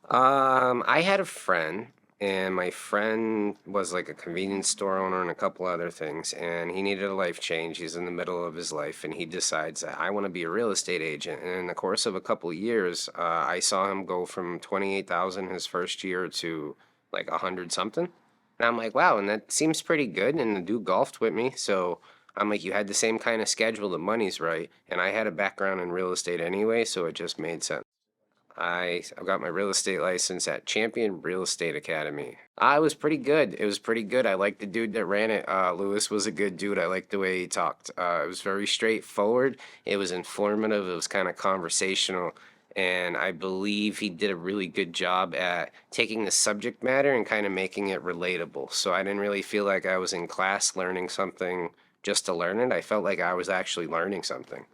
I had a friend, and my friend was like a convenience store owner and a couple other things, and he needed a life change. He's in the middle of his life, and he decides that I want to be a real estate agent. And in the course of a couple years, I saw him go from 28,000 his first year to like 100 something. And I'm like, wow, and that seems pretty good. And the dude golfed with me, so I'm like, you had the same kind of schedule, the money's right, and I had a background in real estate anyway, so it just made sense. I got my real estate license at Champion Real Estate Academy. I was pretty good. It was pretty good. I liked the dude that ran it. Lewis was a good dude. I liked the way he talked. It was very straightforward. It was informative. It was kind of conversational. And I believe he did a really good job at taking the subject matter and kind of making it relatable. So I didn't really feel like I was in class learning something just to learn it. I felt like I was actually learning something.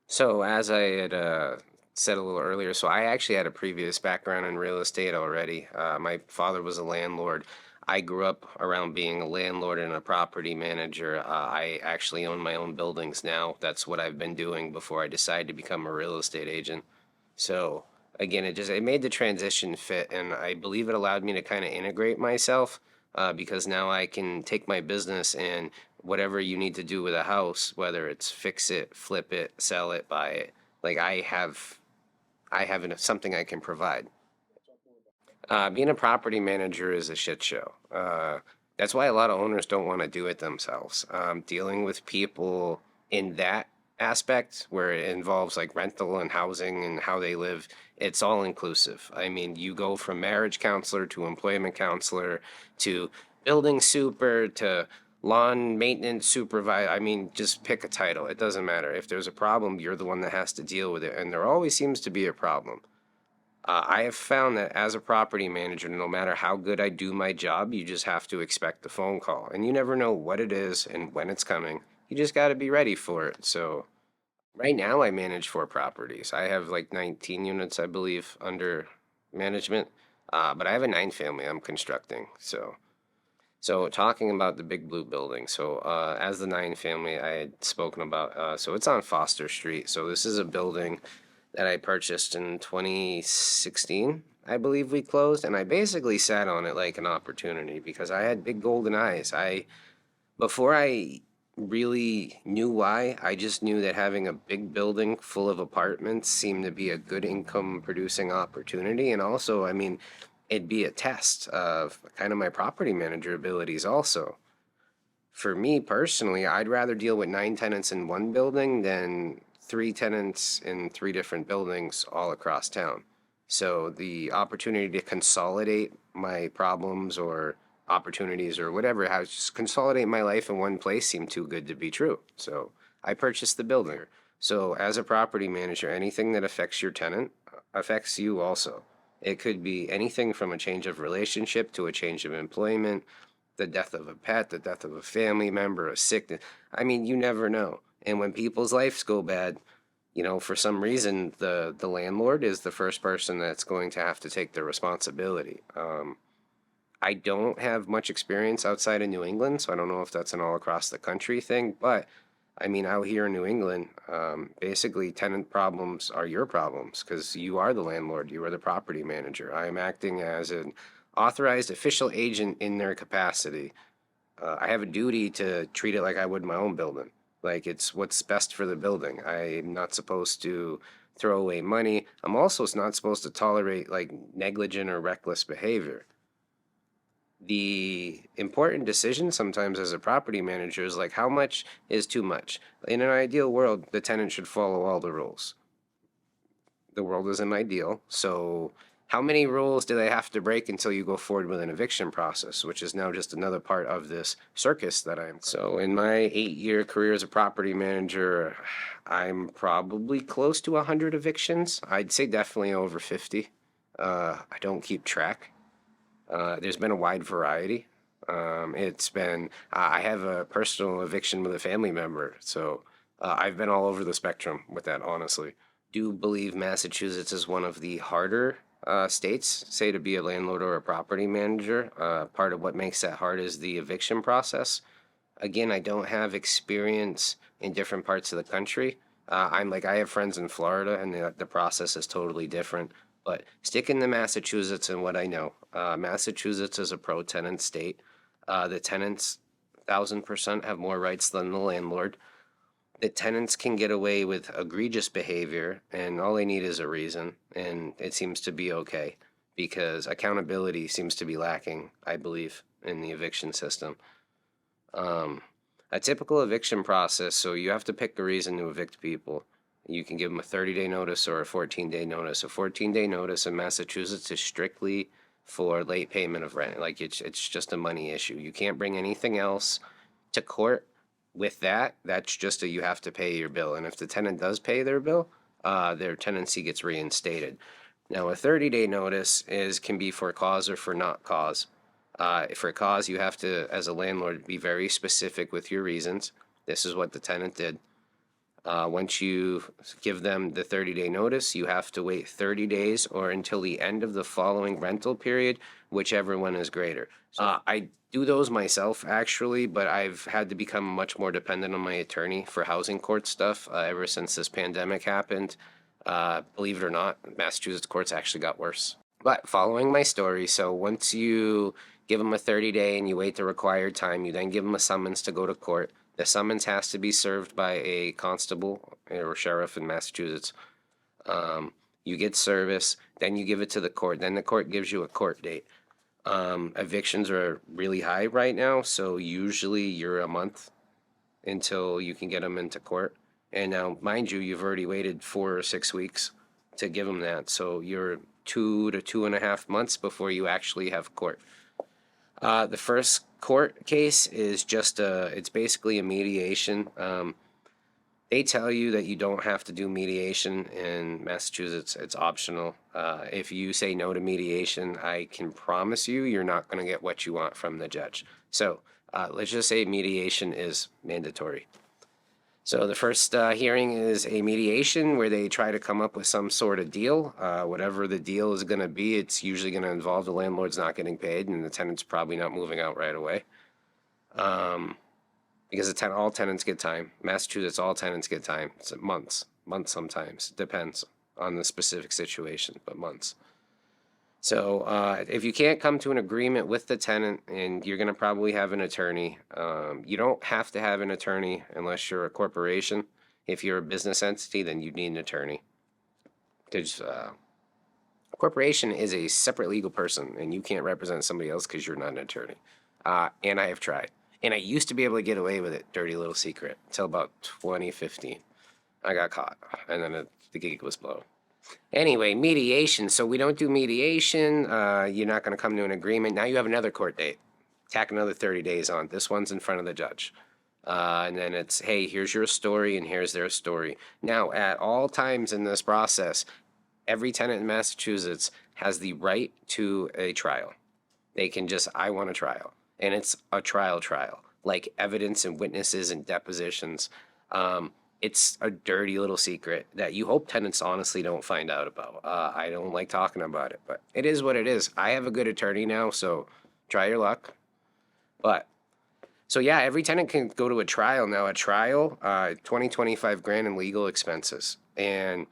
So as I had said a little earlier, so I actually had a previous background in real estate already. My father was a landlord. I grew up around being a landlord and a property manager. I actually own my own buildings now. That's what I've been doing before I decided to become a real estate agent. So again, it made the transition fit, and I believe it allowed me to kind of integrate myself because now I can take my business and whatever you need to do with a house, whether it's fix it, flip it, sell it, buy it, like I have something I can provide. Being a property manager is a shit show. That's why a lot of owners don't want to do it themselves. Dealing with people in that aspect where it involves like rental and housing and how they live, it's all inclusive. I mean, you go from marriage counselor to employment counselor to building super to lawn maintenance supervisor. I mean, just pick a title. It doesn't matter. If there's a problem, you're the one that has to deal with it. And there always seems to be a problem. I have found that as a property manager, no matter how good I do my job, you just have to expect the phone call. And you never know what it is and when it's coming. You just got to be ready for it. So right now, I manage 4 properties. I have like 19 units, I believe, under management. But I have a 9 family I'm constructing. So talking about the Big Blue building. So as the 9 family I had spoken about, so it's on Foster Street. So this is a building that I purchased in 2016. I believe we closed, and I basically sat on it like an opportunity because I had big golden eyes. Before I really knew why, I just knew that having a big building full of apartments seemed to be a good income producing opportunity. And also, I mean, it'd be a test of kind of my property manager abilities also. For me personally, I'd rather deal with 9 tenants in one building than 3 tenants in 3 different buildings all across town. So the opportunity to consolidate my problems or opportunities or whatever, how just consolidate my life in one place seemed too good to be true. So I purchased the building. So as a property manager, anything that affects your tenant affects you also. It could be anything from a change of relationship to a change of employment, the death of a pet, the death of a family member, a sickness. I mean, you never know. And when people's lives go bad, for some reason, the landlord is the first person that's going to have to take the responsibility. I don't have much experience outside of New England, so I don't know if that's an all across the country thing. But I mean, out here in New England, basically, tenant problems are your problems because you are the landlord, you are the property manager. I am acting as an authorized official agent in their capacity. I have a duty to treat it like I would my own building. Like it's what's best for the building. I'm not supposed to throw away money. I'm also not supposed to tolerate like negligent or reckless behavior. The important decision sometimes as a property manager is like how much is too much. In an ideal world, the tenant should follow all the rules. The world isn't ideal, so how many rules do they have to break until you go forward with an eviction process, which is now just another part of this circus that I am. So in my 8-year career as a property manager, I'm probably close to 100 evictions. I'd say definitely over 50. I don't keep track. There's been a wide variety. I have a personal eviction with a family member, so I've been all over the spectrum with that, honestly. Do believe Massachusetts is one of the harder states, say, to be a landlord or a property manager. Part of what makes that hard is the eviction process. Again, I don't have experience in different parts of the country. I have friends in Florida, and the process is totally different. But sticking to Massachusetts and what I know, Massachusetts is a pro-tenant state. The tenants, 1,000% have more rights than the landlord. The tenants can get away with egregious behavior, and all they need is a reason, and it seems to be okay because accountability seems to be lacking, I believe, in the eviction system. A typical eviction process, so you have to pick a reason to evict people. You can give them a 30-day notice or a 14-day notice. A 14-day notice in Massachusetts is strictly for late payment of rent. Like it's just a money issue. You can't bring anything else to court with that. That's just you have to pay your bill. And if the tenant does pay their bill, their tenancy gets reinstated. Now, a 30-day notice can be for cause or for not cause. For a cause, you have to, as a landlord, be very specific with your reasons. This is what the tenant did. Once you give them the 30-day notice, you have to wait 30 days or until the end of the following rental period, whichever one is greater. I do those myself, actually, but I've had to become much more dependent on my attorney for housing court stuff ever since this pandemic happened. Believe it or not, Massachusetts courts actually got worse. But following my story, so once you give them a 30-day and you wait the required time, you then give them a summons to go to court. The summons has to be served by a constable or sheriff in Massachusetts. You get service, then you give it to the court. Then the court gives you a court date. Evictions are really high right now, so usually you're a month until you can get them into court. And now, mind you, you've already waited 4 or 6 weeks to give them that. So you're 2 to 2.5 months before you actually have court. The first court case is just it's basically a mediation. They tell you that you don't have to do mediation in Massachusetts. It's optional. If you say no to mediation, I can promise you you're not going to get what you want from the judge. So let's just say mediation is mandatory. So the first hearing is a mediation where they try to come up with some sort of deal. Whatever the deal is going to be, it's usually going to involve the landlord's not getting paid and the tenant's probably not moving out right away. Because all tenants get time. Massachusetts, all tenants get time. It's months sometimes. Depends on the specific situation, but months. So if you can't come to an agreement with the tenant, and you're going to probably have an attorney, you don't have to have an attorney unless you're a corporation. If you're a business entity, then you need an attorney. Because a corporation is a separate legal person, and you can't represent somebody else because you're not an attorney. And I have tried. And I used to be able to get away with it, dirty little secret, until about 2015. I got caught, and then the gig was blown. Anyway, mediation. So we don't do mediation. You're not going to come to an agreement. Now you have another court date. Tack another 30 days on. This one's in front of the judge. And then it's, hey, here's your story and here's their story. Now, at all times in this process, every tenant in Massachusetts has the right to a trial. They can just, I want a trial. And it's a trial, like evidence and witnesses and depositions. It's a dirty little secret that you hope tenants honestly don't find out about. I don't like talking about it, but it is what it is. I have a good attorney now, so try your luck. But, so yeah, every tenant can go to a trial now. A trial, 25 grand in legal expenses. And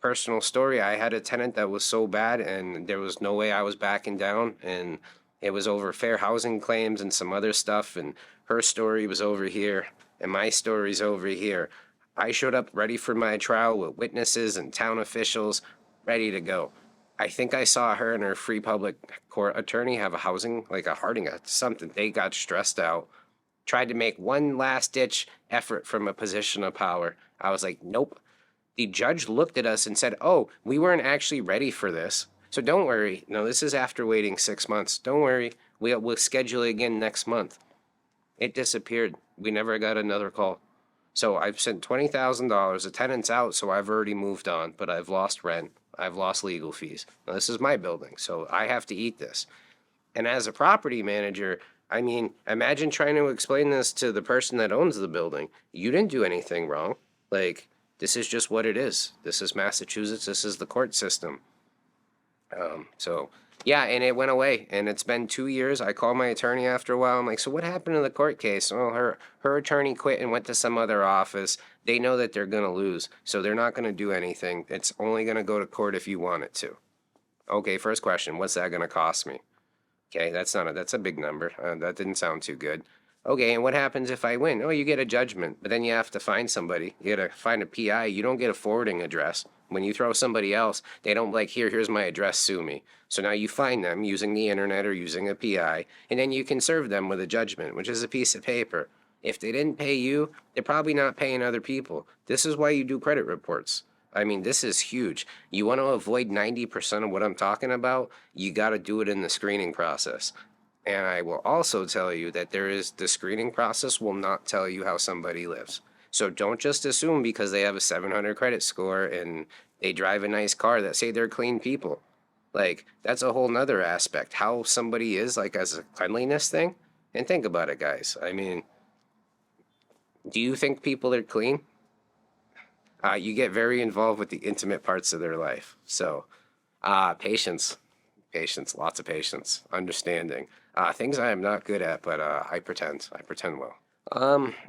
personal story, I had a tenant that was so bad and there was no way I was backing down, and it was over fair housing claims and some other stuff, and her story was over here. And my story's over here. I showed up ready for my trial with witnesses and town officials ready to go. I think I saw her and her free public court attorney have a housing, like a Harding, something. They got stressed out, tried to make one last ditch effort from a position of power. I was like, nope. The judge looked at us and said, oh, we weren't actually ready for this. So don't worry. No, this is after waiting 6 months. Don't worry. We'll schedule it again next month. It disappeared. We never got another call. So I've sent $20,000. The tenant's out, so I've already moved on, but I've lost rent. I've lost legal fees. Now, this is my building, so I have to eat this. And as a property manager, I mean, imagine trying to explain this to the person that owns the building. You didn't do anything wrong. Like, this is just what it is. This is Massachusetts. This is the court system. So Yeah, and it went away, and it's been 2 years. I called my attorney after a while. I'm like, so what happened to the court case? Well, her attorney quit and went to some other office. They know that they're gonna lose, so they're not gonna do anything. It's only gonna go to court if you want it to. Okay, first question, what's that gonna cost me? Okay, that's a big number. That didn't sound too good. Okay, and what happens if I win? Oh, you get a judgment, but then you have to find somebody. You gotta find a PI. You don't get a forwarding address. When you throw somebody else, they don't like, here's my address, sue me. So now you find them using the internet or using a PI, and then you can serve them with a judgment, which is a piece of paper. If they didn't pay you, they're probably not paying other people. This is why you do credit reports. I mean, this is huge. You want to avoid 90% of what I'm talking about, you got to do it in the screening process. And I will also tell you that the screening process will not tell you how somebody lives. So don't just assume because they have a 700 credit score and they drive a nice car that say they're clean people. Like, that's a whole nother aspect. How somebody is, like, as a cleanliness thing. And think about it, guys. I mean, do you think people are clean? You get very involved with the intimate parts of their life. So, patience, lots of patience, understanding. Things I am not good at, but I pretend well.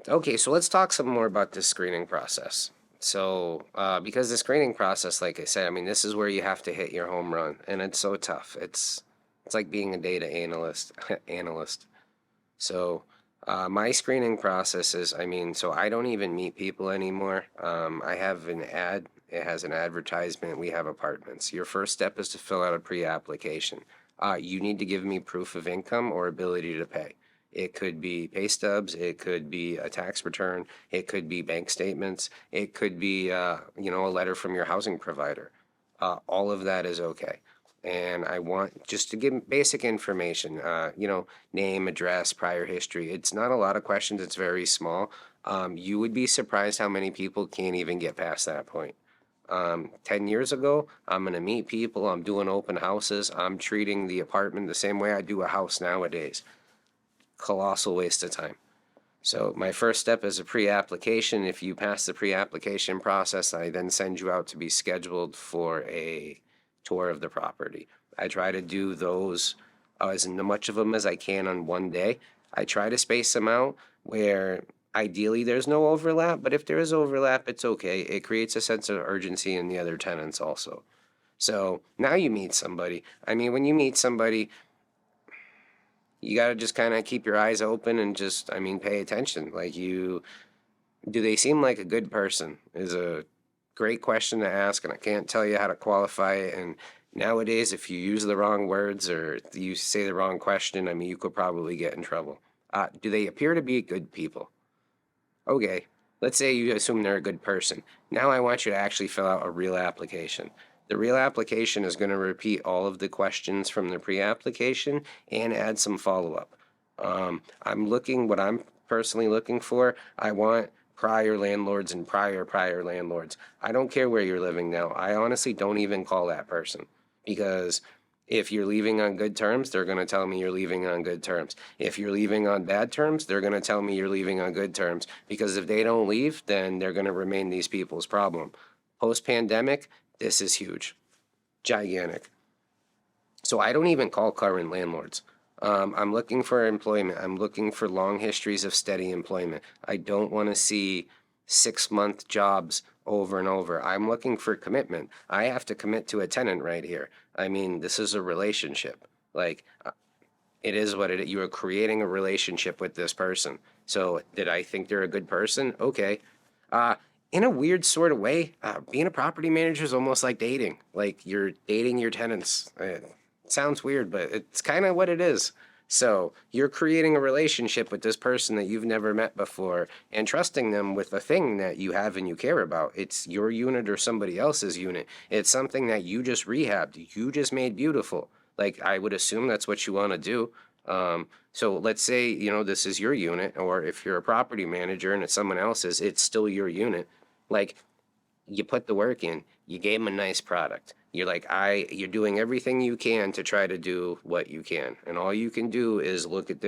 Okay, so let's talk some more about the screening process. So, because the screening process, like I said, I mean, this is where you have to hit your home run, and it's so tough. It's like being a data analyst. So, my screening process is, I mean, so I don't even meet people anymore. I have an ad. It has an advertisement. We have apartments. Your first step is to fill out a pre-application. You need to give me proof of income or ability to pay. It could be pay stubs. It could be a tax return. It could be bank statements. It could be, a letter from your housing provider. All of that is okay. And I want just to give basic information, name, address, prior history. It's not a lot of questions. It's very small. You would be surprised how many people can't even get past that point. 10 years ago, I'm going to meet people. I'm doing open houses. I'm treating the apartment the same way I do a house nowadays. Colossal waste of time. So my first step is a pre-application. If you pass the pre-application process, I then send you out to be scheduled for a tour of the property. I try to do those as much of them as I can on one day. I try to space them out where ideally there's no overlap, but if there is overlap, it's okay. It creates a sense of urgency in the other tenants also. So now you meet somebody. I mean, when you meet somebody, you got to just kind of keep your eyes open and just, pay attention. Do they seem like a good person is a great question to ask, and I can't tell you how to qualify it. And nowadays, if you use the wrong words or you say the wrong question, you could probably get in trouble. Do they appear to be good people? Okay, let's say you assume they're a good person. Now I want you to actually fill out a real application. The real application is going to repeat all of the questions from the pre-application and add some follow-up. What I'm personally looking for, I want prior landlords and prior landlords. I don't care where you're living now. I honestly don't even call that person, because if you're leaving on good terms, they're going to tell me you're leaving on good terms. If you're leaving on bad terms, they're going to tell me you're leaving on good terms, because if they don't leave, then they're going to remain these people's problem. Post-pandemic, this is huge, gigantic. So I don't even call current landlords. I'm looking for employment. I'm looking for long histories of steady employment. I don't want to see 6-month jobs over and over. I'm looking for commitment. I have to commit to a tenant right here. This is a relationship. It is what it is. You are creating a relationship with this person. So did I think they're a good person? Okay. In a weird sort of way, being a property manager is almost like dating. Like, you're dating your tenants. It sounds weird, but it's kind of what it is. So you're creating a relationship with this person that you've never met before and trusting them with a thing that you have and you care about. It's your unit or somebody else's unit. It's something that you just rehabbed. You just made beautiful. I would assume that's what you want to do. So let's say, this is your unit, or if you're a property manager and it's someone else's, it's still your unit. You put the work in, you gave them a nice product. You're doing everything you can to try to do what you can. And all you can do is look at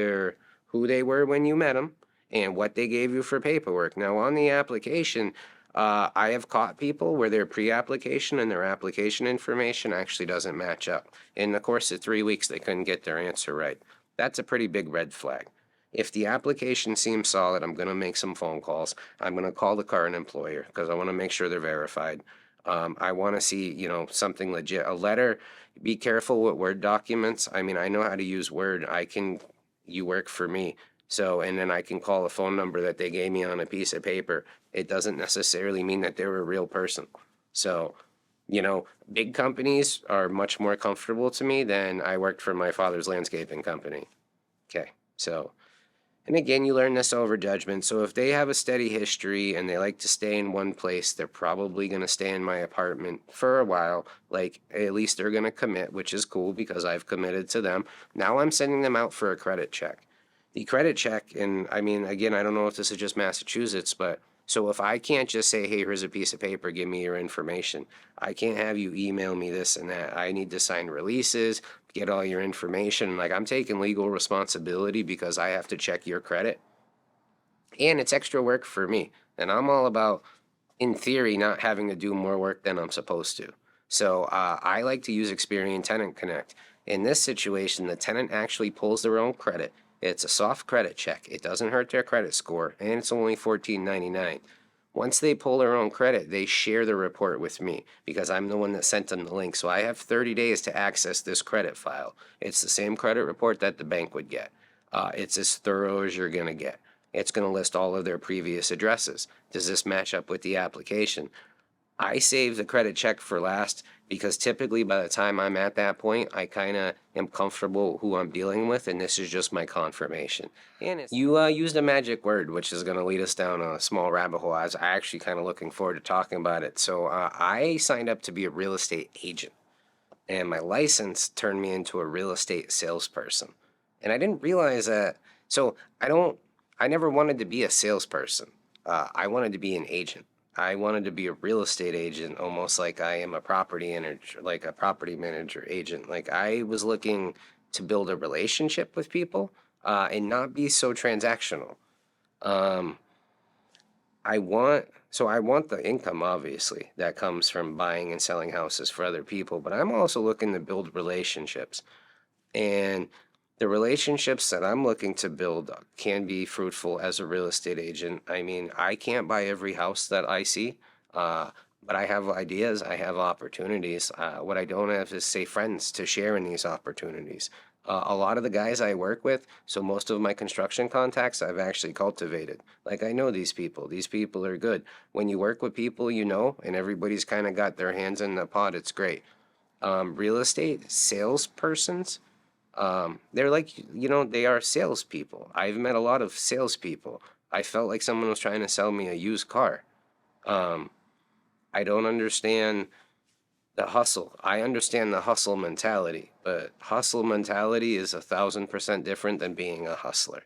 who they were when you met them and what they gave you for paperwork. Now, on the application, I have caught people where their pre-application and their application information actually doesn't match up. In the course of 3 weeks, they couldn't get their answer right. That's a pretty big red flag. If the application seems solid, I'm going to make some phone calls. I'm going to call the current employer because I want to make sure they're verified. I want to see, something legit. A letter, be careful with Word documents. I mean, I know how to use Word. You work for me. So, and then I can call a phone number that they gave me on a piece of paper. It doesn't necessarily mean that they're a real person. So, big companies are much more comfortable to me than I worked for my father's landscaping company. Okay, so, and again, you learn this over judgment. So if they have a steady history and they like to stay in one place, they're probably going to stay in my apartment for a while. Like, at least they're going to commit, which is cool because I've committed to them. Now I'm sending them out for a credit check. The credit check, and I mean, again, I don't know if this is just Massachusetts, but so if I can't just say, hey, here's a piece of paper, give me your information. I can't have you email me this and that. I need to sign releases, get all your information. Like, I'm taking legal responsibility because I have to check your credit. And it's extra work for me. And I'm all about, in theory, not having to do more work than I'm supposed to. So I like to use Experian Tenant Connect. In this situation, the tenant actually pulls their own credit. It's a soft credit check. It doesn't hurt their credit score, and it's only $14.99. Once they pull their own credit, they share the report with me because I'm the one that sent them the link. So I have 30 days to access this credit file. It's the same credit report that the bank would get. It's as thorough as you're going to get. It's going to list all of their previous addresses. Does this match up with the application? I save the credit check for last because typically by the time I'm at that point, I kind of am comfortable who I'm dealing with, and this is just my confirmation. And you used a magic word, which is going to lead us down a small rabbit hole. I was actually kind of looking forward to talking about it. So I signed up to be a real estate agent, and my license turned me into a real estate salesperson. And I didn't realize that. So I never wanted to be a salesperson. I wanted to be an agent. I wanted to be a real estate agent, almost like I am a property manager, like a property manager agent. Like, I was looking to build a relationship with people and not be so transactional. Um, I want the income, obviously, that comes from buying and selling houses for other people, but I'm also looking to build relationships. And the relationships that I'm looking to build can be fruitful as a real estate agent. I mean, I can't buy every house that I see, but I have ideas, I have opportunities. What I don't have is, say, friends to share in these opportunities. A lot of the guys I work with, so most of my construction contacts I've actually cultivated. Like, I know these people. These people are good. When you work with people and everybody's kind of got their hands in the pot, it's great. Real estate salespersons, they're like, they are salespeople. I've met a lot of salespeople. I felt like someone was trying to sell me a used car. I don't understand the hustle. I understand the hustle mentality, but hustle mentality is 1,000% different than being a hustler.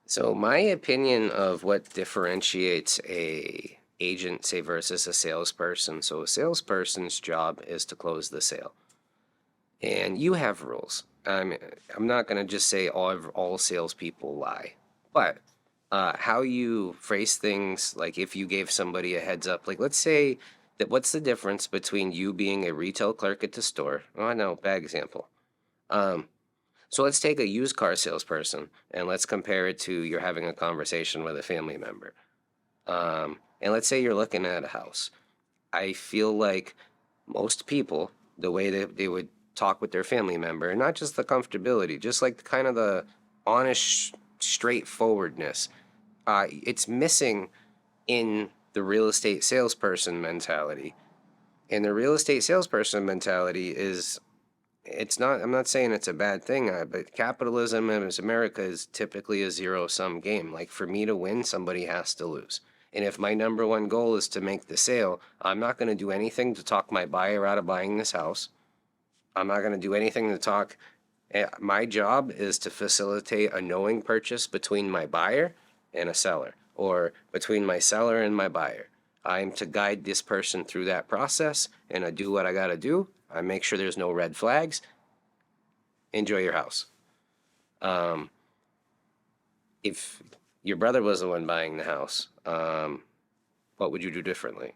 So my opinion of what differentiates a agent, say, versus a salesperson. So a salesperson's job is to close the sale. And you have rules. I'm not going to just say all salespeople lie, but how you phrase things, like if you gave somebody a heads up, like let's say that what's the difference between you being a retail clerk at the store? Oh, I know, bad example. So let's take a used car salesperson and let's compare it to you're having a conversation with a family member. And let's say you're looking at a house. I feel like most people, the way that they would talk with their family member, and not just the comfortability, just like kind of the honest straightforwardness, it's missing in the real estate salesperson mentality. And the real estate salesperson mentality I'm not saying it's a bad thing, but capitalism in America is typically a zero-sum game. Like, for me to win, somebody has to lose. And if my number one goal is to make the sale, I'm not going to do anything to talk my buyer out of buying this house. I'm not going to do anything to talk. My job is to facilitate a knowing purchase between my buyer and a seller, or between my seller and my buyer. I'm to guide this person through that process, and I do what I got to do. I make sure there's no red flags. Enjoy your house. If your brother was the one buying the house, what would you do differently?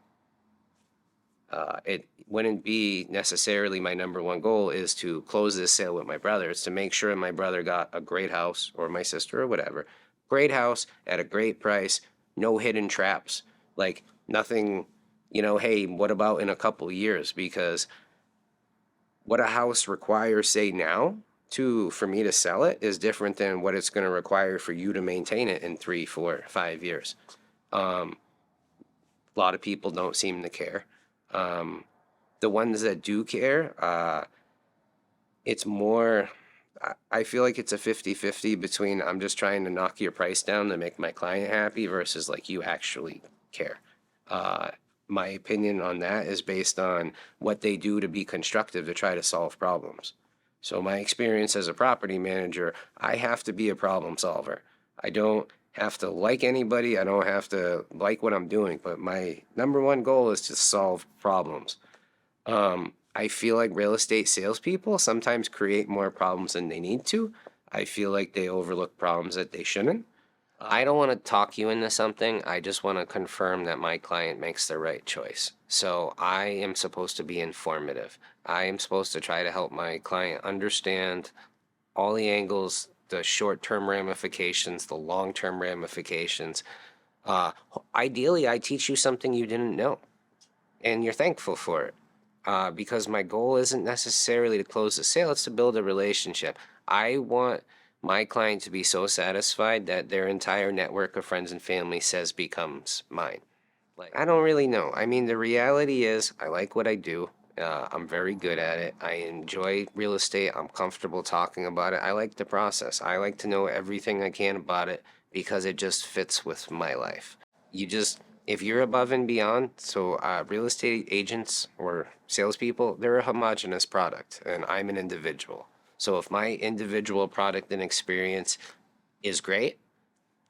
It wouldn't be necessarily my number one goal is to close this sale with my brother. It's to make sure my brother got a great house, or my sister, or whatever. Great house at a great price, no hidden traps. Like nothing, hey, what about in a couple years? Because what a house requires, say now, for me to sell it is different than what it's going to require for you to maintain it in 3, 4, 5 years. A lot of people don't seem to care. The ones that do care, it's more, I feel like it's a 50-50 between I'm just trying to knock your price down to make my client happy versus like you actually care. My opinion on that is based on what they do to be constructive to try to solve problems. So my experience as a property manager, I have to be a problem solver. I don't have to like anybody. I don't have to like what I'm doing, but my number one goal is to solve problems. I feel like real estate salespeople sometimes create more problems than they need to. I feel like they overlook problems that they shouldn't. I don't want to talk you into something. I just want to confirm that my client makes the right choice. So I am supposed to be informative. I am supposed to try to help my client understand all the angles, the short-term ramifications, the long-term ramifications. Ideally, I teach you something you didn't know, and you're thankful for it. Because my goal isn't necessarily to close the sale, it's to build a relationship. I want my client to be so satisfied that their entire network of friends and family says becomes mine. Like, I don't really know. I mean, the reality is I like what I do. I'm very good at it. I enjoy real estate. I'm comfortable talking about it. I like the process. I like to know everything I can about it because it just fits with my life. If you're above and beyond, so real estate agents or salespeople, they're a homogenous product, and I'm an individual. So if my individual product and experience is great,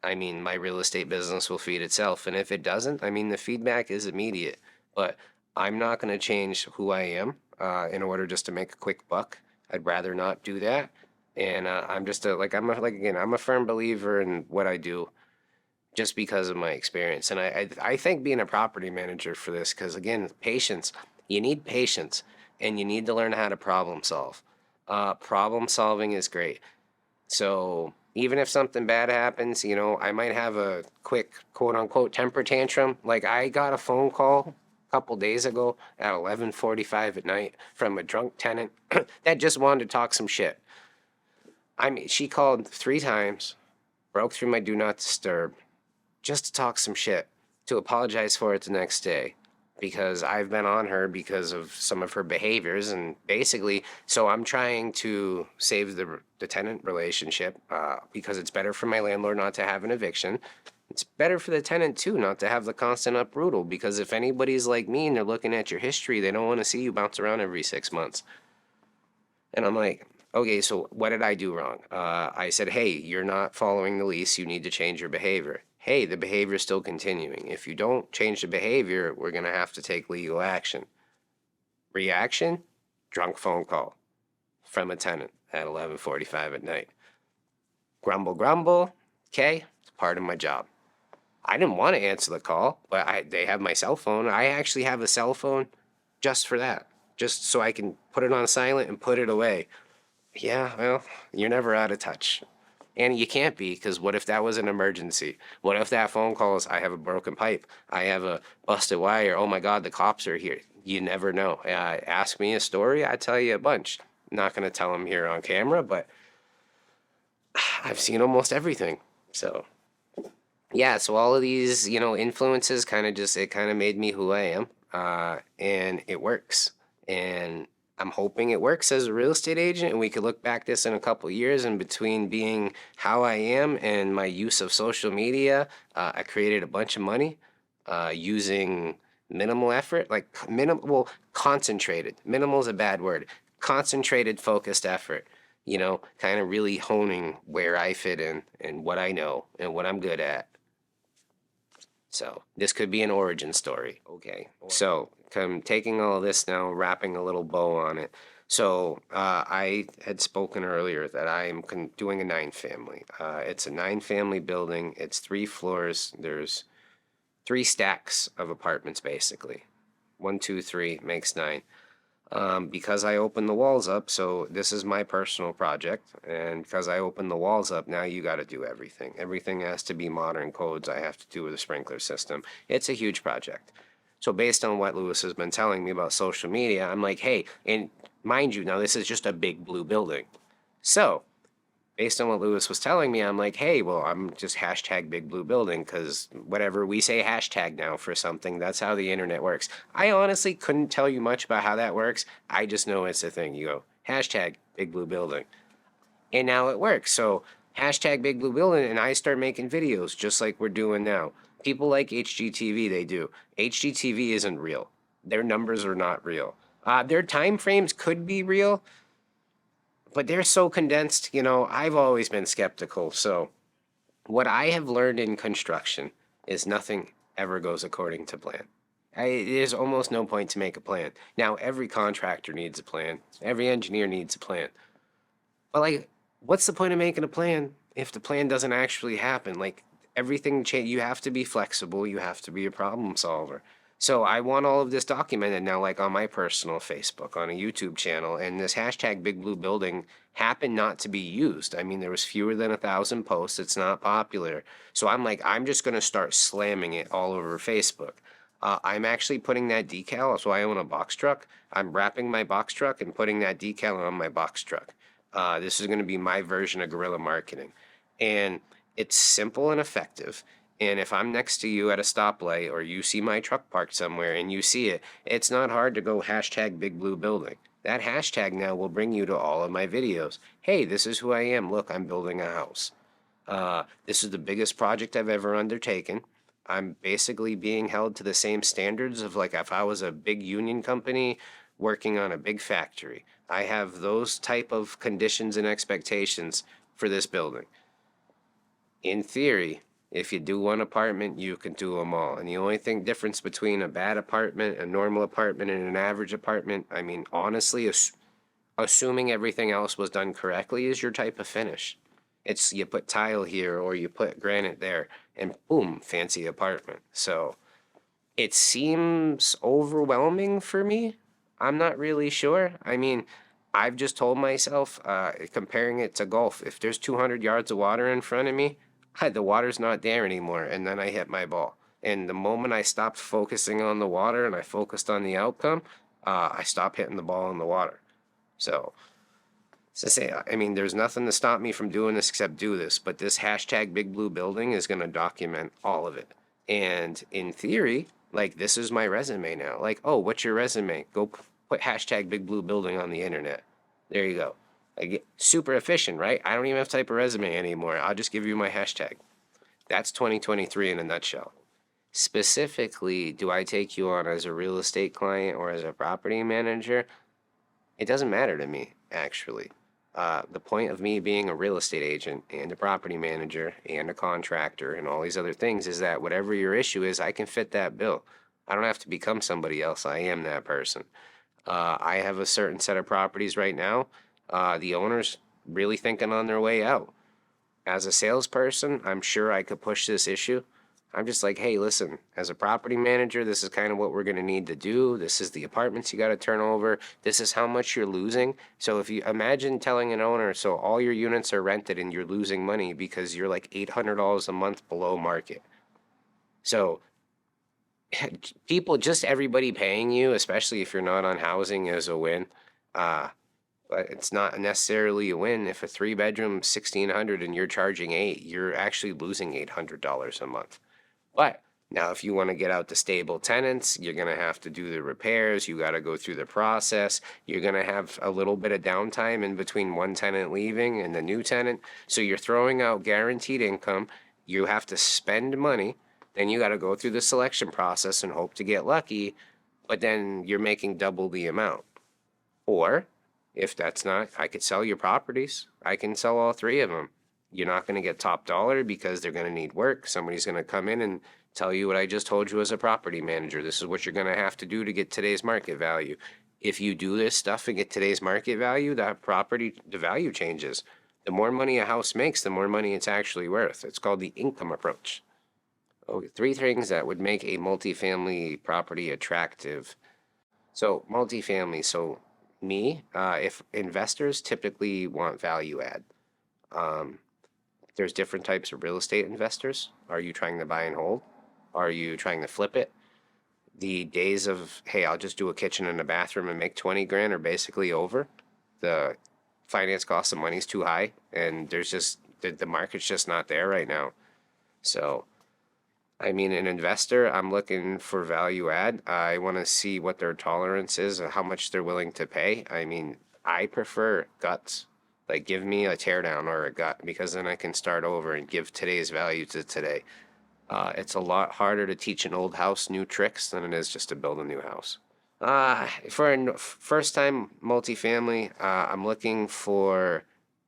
I mean, my real estate business will feed itself. And if it doesn't, I mean, the feedback is immediate. But I'm not going to change who I am in order just to make a quick buck. I'd rather not do that. And I'm just I'm a firm believer in what I do just because of my experience. And I think being a property manager for this, because again, patience, you need patience and you need to learn how to problem solve. Problem solving is great. So even if something bad happens, I might have a quick quote unquote temper tantrum. Like I got a phone call a couple days ago at 11:45 at night from a drunk tenant that just wanted to talk some shit. I mean, she called 3 times, broke through my do not disturb, just to talk some shit, to apologize for it the next day, because I've been on her because of some of her behaviors. And basically, so I'm trying to save the tenant relationship because it's better for my landlord not to have an eviction. It's better for the tenant too not to have the constant uprootal, because if anybody's like me and they're looking at your history, they don't want to see you bounce around every 6 months. And I'm like, okay, so what did I do wrong? I said, hey, you're not following the lease. You need to change your behavior. Hey, the behavior is still continuing. If you don't change the behavior, we're going to have to take legal action. Reaction? Drunk phone call from a tenant at 11:45 at night. Grumble, grumble. Okay, it's part of my job. I didn't want to answer the call, but they have my cell phone. I actually have a cell phone just for that, just so I can put it on silent and put it away. Yeah, well, you're never out of touch. And you can't be, because what if that was an emergency? What if that phone call is, I have a broken pipe, I have a busted wire, oh my God, the cops are here. You never know. Ask me a story, I tell you a bunch. I'm not going to tell them here on camera, but I've seen almost everything. So, yeah, so all of these, influences kind of made me who I am. And it works. And I'm hoping it works as a real estate agent, and we could look back this in a couple of years. And between being how I am and my use of social media, I created a bunch of money using minimal effort, concentrated. Minimal is a bad word. Concentrated, focused effort. Kind of really honing where I fit in and what I know and what I'm good at. So this could be an origin story. Okay. So I'm taking all this now, wrapping a little bow on it. So I had spoken earlier that I am doing a 9-family. It's a 9-family building. It's 3 floors. There's 3 stacks of apartments basically. 1, 2, 3 makes 9. Because I opened the walls up, so this is my personal project, and because I opened the walls up, now you got to do everything. Everything has to be modern codes. I have to do with a sprinkler system. It's a huge project. So based on what Lewis has been telling me about social media, I'm like, hey, and mind you, now this is just a big blue building. So based on what Lewis was telling me, I'm like, hey, well, I'm just hashtag big blue building because whatever we say hashtag now for something, that's how the internet works. I honestly couldn't tell you much about how that works. I just know it's a thing. You go hashtag big blue building. And now it works. So hashtag big blue building, and I start making videos just like we're doing now. People like HGTV, they do. HGTV isn't real. Their numbers are not real. Their time frames could be real, but they're so condensed. I've always been skeptical. So what I have learned in construction is nothing ever goes according to plan. There's almost no point to make a plan. Now, every contractor needs a plan. Every engineer needs a plan. But what's the point of making a plan if the plan doesn't actually happen? Everything you have to be flexible. You have to be a problem solver. So I want all of this documented now, on my personal Facebook, on a YouTube channel, and this hashtag Big Blue Building happened not to be used. I mean, there was fewer than 1,000 posts. It's not popular. So I'm just going to start slamming it all over Facebook. I'm actually putting that decal, so I own a box truck. I'm wrapping my box truck and putting that decal on my box truck. This is going to be my version of guerrilla marketing. And it's simple and effective. And if I'm next to you at a stoplight or you see my truck parked somewhere and you see it, it's not hard to go hashtag Big Blue Building. That hashtag now will bring you to all of my videos. Hey, this is who I am. Look, I'm building a house. This is the biggest project I've ever undertaken. I'm basically being held to the same standards of if I was a big union company working on a big factory. I have those type of conditions and expectations for this building. In theory, if you do one apartment, you can do them all. And the only difference between a bad apartment, a normal apartment, and an average apartment, I mean, honestly, assuming everything else was done correctly, is your type of finish. It's you put tile here or you put granite there, and boom, fancy apartment. So it seems overwhelming for me. I'm not really sure. I mean, I've just told myself, comparing it to golf, if there's 200 yards of water in front of me, the water's not there anymore, and then I hit my ball. And the moment I stopped focusing on the water and I focused on the outcome, I stopped hitting the ball in the water. So to say, I mean, there's nothing to stop me from doing this except do this. But this hashtag Big Blue Building is going to document all of it. And in theory, this is my resume now. Oh, what's your resume? Go put hashtag Big Blue Building on the internet. There you go. Super efficient, right? I don't even have to type a resume anymore. I'll just give you my hashtag. That's 2023 in a nutshell. Specifically, do I take you on as a real estate client or as a property manager? It doesn't matter to me, actually. The point of me being a real estate agent and a property manager and a contractor and all these other things is that whatever your issue is, I can fit that bill. I don't have to become somebody else. I am that person. I have a certain set of properties right now. The owner's really thinking on their way out. As a salesperson, I'm sure I could push this issue. I'm just like, hey, listen, as a property manager, this is kind of what we're going to need to do. This is the apartments you got to turn over. This is how much you're losing. So if you imagine telling an owner, so all your units are rented and you're losing money because you're $800 a month below market. So everybody paying you, especially if you're not on housing, is a win. But it's not necessarily a win if a 3-bedroom $1,600 and you're charging $800. You're actually losing $800 a month. But now if you want to get out the stable tenants, you're going to have to do the repairs. You got to go through the process. You're going to have a little bit of downtime in between one tenant leaving and the new tenant. So you're throwing out guaranteed income. You have to spend money. Then you got to go through the selection process and hope to get lucky. But then you're making double the amount. Or if that's not, I could sell your properties. I can sell all 3 of them. You're not going to get top dollar because they're going to need work. Somebody's going to come in and tell you what I just told you as a property manager. This is what you're going to have to do to get today's market value. If you do this stuff and get today's market value, the value changes. The more money a house makes, the more money it's actually worth. It's called the income approach. Okay, three things that would make a multifamily property attractive. So multifamily, so if investors typically want value add, um, there's different types of real estate investors. Are you trying to buy and hold? Are you trying to flip it? The days of, hey, I'll just do a kitchen and a bathroom and make 20 grand are basically over. The finance cost of money is too high, and there's just, the market's just not there right now. So, I mean, an investor, I'm looking for value add. I want to see what their tolerance is and how much they're willing to pay. I mean, I prefer guts. Like, give me a teardown or a gut, because then I can start over and give today's value to today. It's a lot harder to teach an old house new tricks than it is just to build a new house. For a first time multifamily, I'm looking for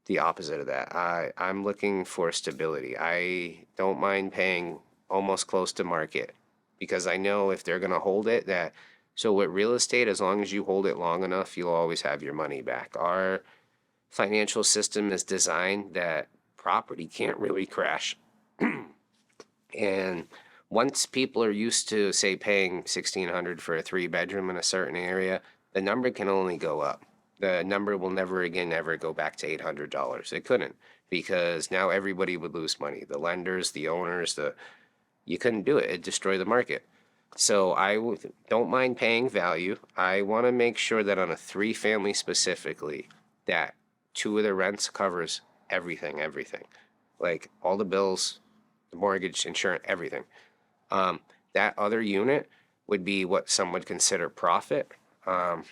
the opposite of that. I'm looking for stability. I don't mind paying almost close to market, because I know if they're going to hold it, that, so with real estate, as long as you hold it long enough, you'll always have your money back. Our financial system is designed that property can't really crash. And once people are used to, say, paying $1,600 for a 3-bedroom in a certain area, the number can only go up. The number will never again ever go back to $800. It couldn't, because now everybody would lose money. The lenders, the owners, you couldn't do it. It'd destroy the market. So don't mind paying value. I want to make sure that on a 3-family specifically, that 2 of the rents covers everything, like all the bills, the mortgage, insurance, everything. That other unit would be what some would consider profit. That's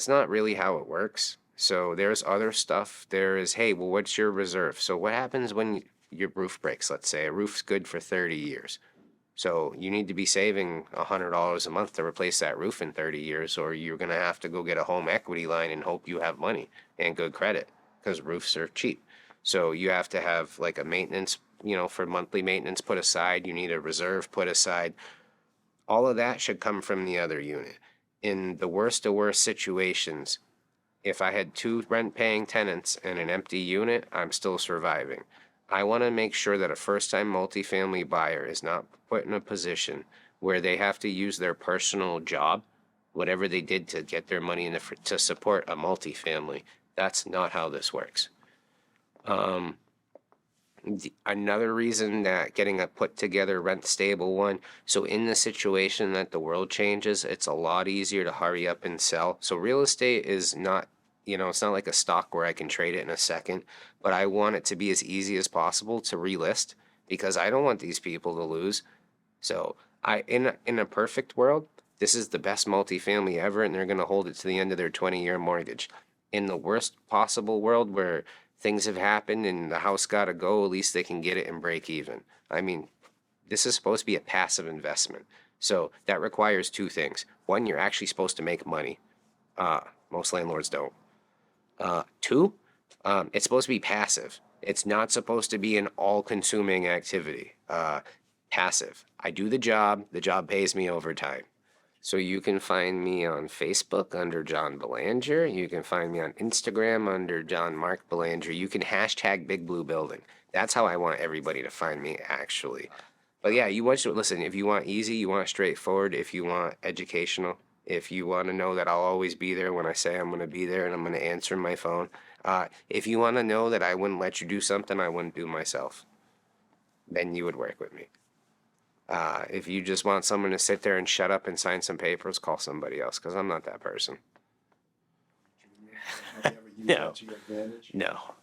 not really how it works. So there's other stuff. There is, hey, well, what's your reserve? So what happens when your roof breaks? Let's say a roof's good for 30 years. So you need to be saving $100 a month to replace that roof in 30 years, or you're going to have to go get a home equity line and hope you have money and good credit, because roofs are cheap. So you have to have like a maintenance, for monthly maintenance put aside. You need a reserve put aside. All of that should come from the other unit. In the worst of worst situations, if I had 2 rent-paying tenants and an empty unit, I'm still surviving. I want to make sure that a first-time multifamily buyer is not put in a position where they have to use their personal job, whatever they did to get their money to support a multifamily. That's not how this works. Another reason that getting a put together rent stable one, so in the situation that the world changes, it's a lot easier to hurry up and sell. So real estate is not, it's not like a stock where I can trade it in a second, but I want it to be as easy as possible to relist, because I don't want these people to lose. So in a perfect world, this is the best multifamily ever, and they're going to hold it to the end of their 20-year mortgage. In the worst possible world where things have happened and the house got to go, at least they can get it and break even. I mean, this is supposed to be a passive investment. So that requires 2 things. One, you're actually supposed to make money. Most landlords don't. 2, it's supposed to be passive. It's not supposed to be an all-consuming activity. Passive. I do the job pays me over time. So you can find me on Facebook under John Belanger. You can find me on Instagram under John Mark Belanger. You can hashtag bigbluebuilding. That's how I want everybody to find me, actually. But yeah, you want to listen. If you want easy, you want straightforward. If you want educational, if you want to know that I'll always be there when I say I'm going to be there and I'm going to answer my phone. If you want to know that I wouldn't let you do something I wouldn't do myself, then you would work with me. If you just want someone to sit there and shut up and sign some papers, call somebody else, because I'm not that person. No,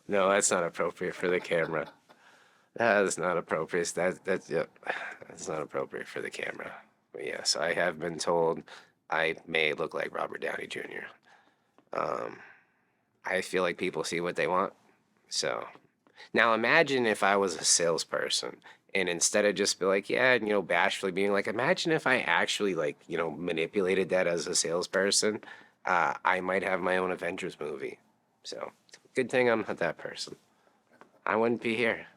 that's not appropriate for the camera. That is not appropriate. That's not appropriate for the camera. But yes, I have been told I may look like Robert Downey Jr. I feel like people see what they want. So now imagine if I was a salesperson, and instead of just be like, yeah, and, bashfully being like, imagine if I actually manipulated that as a salesperson, I might have my own Avengers movie. So good thing I'm not that person. I wouldn't be here.